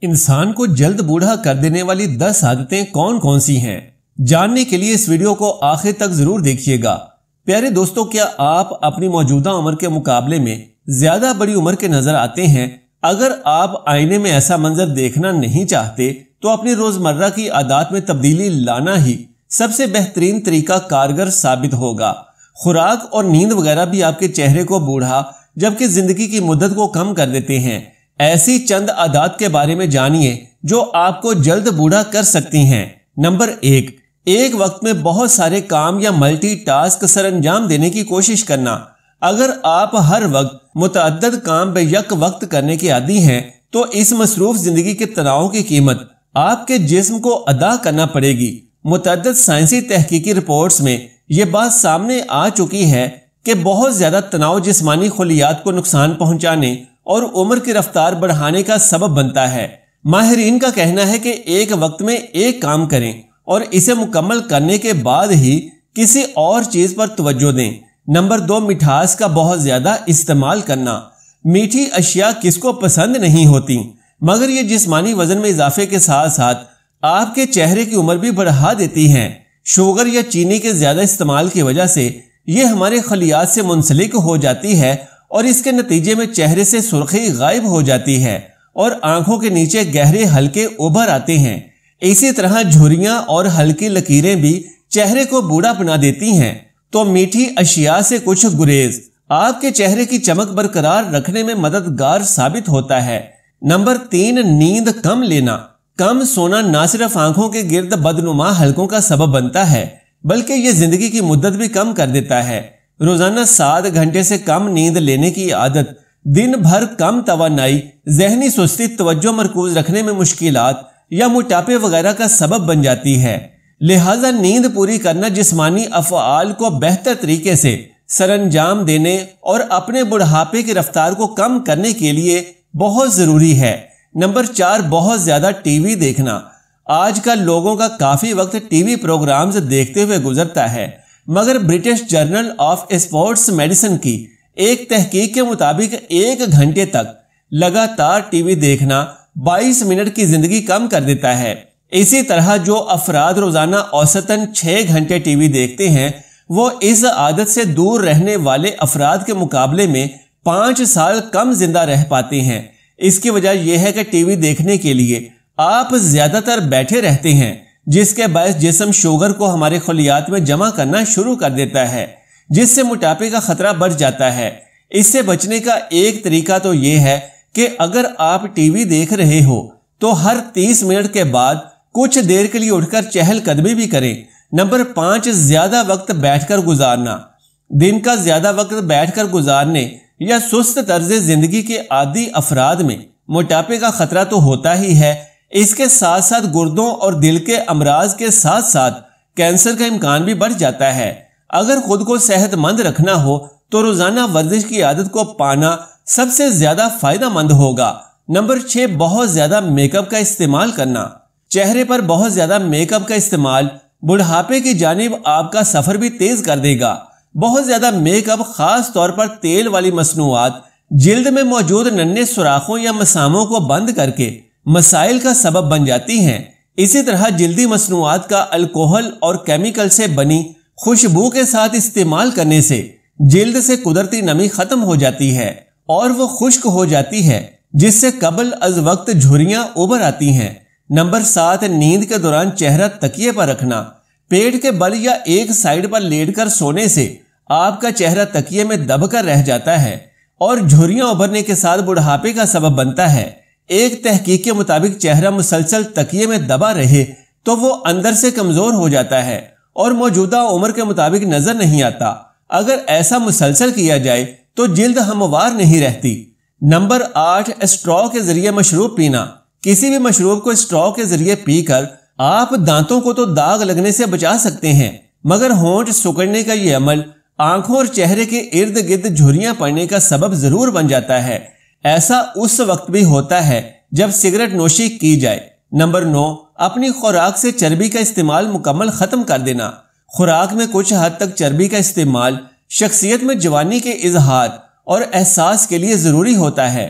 انسان کو جلد بوڑھا کر دینے والی 10 عادتیں کون کون سی ہیں؟ جاننے کے لیے اس ویڈیو کو آخر تک ضرور دیکھیے گا۔ پیارے دوستو، کیا آپ اپنی موجودہ عمر کے مقابلے میں زیادہ بڑی عمر کے نظر آتے ہیں؟ اگر آپ آئینے میں ایسا منظر دیکھنا نہیں چاہتے تو اپنی روزمرہ کی عادات میں تبدیلی لانا ہی سب سے بہترین طریقہ کارگر ثابت ہوگا۔ خوراک اور نیند وغیرہ بھی آپ کے چہرے کو بوڑھا جبکہ زندگی کی مدت کو کم کر دیتے ہیں۔ ایسی چند عادات کے بارے میں جانیے جو آپ کو جلد بوڑھا کر سکتی ہیں۔ نمبر 1، ایک وقت میں بہت سارے کام یا ملٹی ٹاسک سر انجام دینے کی کوشش کرنا۔ اگر آپ ہر وقت متعدد کام بے یک وقت کرنے کے عادی ہیں تو اس مصروف زندگی کے تناؤ کی قیمت آپ کے جسم کو ادا کرنا پڑے گی۔ متعدد سائنسی تحقیقی رپورٹس میں یہ بات سامنے آ چکی ہے کہ بہت زیادہ تناؤ جسمانی خلیات کو نقصان پہنچانے اور عمر کی رفتار بڑھانے کا سبب بنتا ہے۔ ماہرین کا کہنا ہے کہ ایک وقت میں ایک کام کریں اور اسے مکمل کرنے کے بعد ہی کسی اور چیز پر توجہ دیں۔ نمبر 2، مٹھاس کا بہت زیادہ استعمال کرنا۔ میٹھی اشیاء کس کو پسند نہیں ہوتی، مگر یہ جسمانی وزن میں اضافے کے ساتھ ساتھ آپ کے چہرے کی عمر بھی بڑھا دیتی ہیں۔ شوگر یا چینی کے زیادہ استعمال کی وجہ سے یہ ہمارے خلیات سے منسلک ہو جاتی ہے اور اس کے نتیجے میں چہرے سے سرخی غائب ہو جاتی ہے اور آنکھوں کے نیچے گہرے حلقے ابھر آتے ہیں۔ اسی طرح جھریاں اور ہلکی لکیریں بھی چہرے کو بوڑھا بنا دیتی ہیں۔ تو میٹھی اشیاء سے کچھ گریز آپ کے چہرے کی چمک برقرار رکھنے میں مددگار ثابت ہوتا ہے۔ نمبر 3، نیند کم لینا۔ کم سونا نہ صرف آنکھوں کے گرد بدنما حلقوں کا سبب بنتا ہے بلکہ یہ زندگی کی مدت بھی کم کر دیتا ہے۔ روزانہ 7 گھنٹے سے کم نیند لینے کی عادت دن بھر کم توانائی، ذہنی سستی، توجہ مرکوز رکھنے میں مشکلات یا موٹاپے وغیرہ کا سبب بن جاتی ہے۔ لہذا نیند پوری کرنا جسمانی افعال کو بہتر طریقے سے سر انجام دینے اور اپنے بڑھاپے کی رفتار کو کم کرنے کے لیے بہت ضروری ہے۔ نمبر 4، بہت زیادہ ٹی وی دیکھنا۔ آج کل لوگوں کا کافی وقت ٹی وی پروگرامز دیکھتے ہوئے گزرتا ہے، مگر British journal of sports medicine کی ایک تحقیق کے مطابق 1 گھنٹے تک لگاتار ٹی وی دیکھنا 22 منٹ کی زندگی کم کر دیتا ہے۔ اسی طرح جو افراد روزانہ اوسطاً 6 گھنٹے ٹی وی دیکھتے ہیں وہ اس عادت سے دور رہنے والے افراد کے مقابلے میں 5 سال کم زندہ رہ پاتے ہیں۔ اس کی وجہ یہ ہے کہ ٹی وی دیکھنے کے لیے آپ زیادہ تر بیٹھے رہتے ہیں، جس کے باعث جسم شوگر کو ہمارے خلیات میں جمع کرنا شروع کر دیتا ہے، جس سے موٹاپے کا خطرہ بڑھ جاتا ہے۔ اس سے بچنے کا ایک طریقہ تو یہ ہے کہ اگر آپ ٹی وی دیکھ رہے ہو تو ہر 30 منٹ کے بعد کچھ دیر کے لیے اٹھ کر چہل قدمی بھی کریں۔ نمبر 5، زیادہ وقت بیٹھ کر گزارنا۔ دن کا زیادہ وقت بیٹھ کر گزارنے یا سست طرز زندگی کے عادی افراد میں موٹاپے کا خطرہ تو ہوتا ہی ہے، اس کے ساتھ ساتھ گردوں اور دل کے امراض کے ساتھ ساتھ کینسر کا امکان بھی بڑھ جاتا ہے۔ اگر خود کو صحت مند رکھنا ہو تو روزانہ ورزش کی عادت کو پانا سب سے زیادہ فائدہ مند ہوگا۔ نمبر 6، بہت زیادہ میک اپ کا استعمال کرنا۔ چہرے پر بہت زیادہ میک اپ کا استعمال بڑھاپے کی جانب آپ کا سفر بھی تیز کر دے گا۔ بہت زیادہ میک اپ، خاص طور پر تیل والی مصنوعات، جلد میں موجود ننھے سوراخوں یا مساموں کو بند کر کے مسائل کا سبب بن جاتی ہیں۔ اسی طرح جلدی مصنوعات کا الکوہل اور کیمیکل سے بنی خوشبو کے ساتھ استعمال کرنے سے جلد سے قدرتی نمی ختم ہو جاتی ہے اور وہ خشک ہو جاتی ہے، جس سے قبل از وقت جھریاں ابھر آتی ہیں۔ نمبر 7، نیند کے دوران چہرہ تکیے پر رکھنا۔ پیٹ کے بل یا ایک سائیڈ پر لیٹ کر سونے سے آپ کا چہرہ تکیے میں دب کر رہ جاتا ہے اور جھریاں ابھرنے کے ساتھ بڑھاپے کا سبب بنتا ہے۔ ایک تحقیق کے مطابق چہرہ مسلسل تکیے میں دبا رہے تو وہ اندر سے کمزور ہو جاتا ہے اور موجودہ عمر کے مطابق نظر نہیں آتا۔ اگر ایسا مسلسل کیا جائے تو جلد ہموار نہیں رہتی۔ نمبر 8، اسٹرا کے ذریعے مشروب پینا۔ کسی بھی مشروب کو اسٹرا کے ذریعے پی کر آپ دانتوں کو تو داغ لگنے سے بچا سکتے ہیں، مگر ہونٹ سکڑنے کا یہ عمل آنکھوں اور چہرے کے ارد گرد جھریاں پڑنے کا سبب ضرور بن جاتا ہے۔ ایسا اس وقت بھی ہوتا ہے جب سگریٹ نوشی کی جائے۔ نمبر 9، اپنی خوراک سے چربی کا استعمال مکمل ختم کر دینا۔ خوراک میں کچھ حد تک چربی کا استعمال شخصیت میں جوانی کے اظہار اور احساس کے لیے ضروری ہوتا ہے۔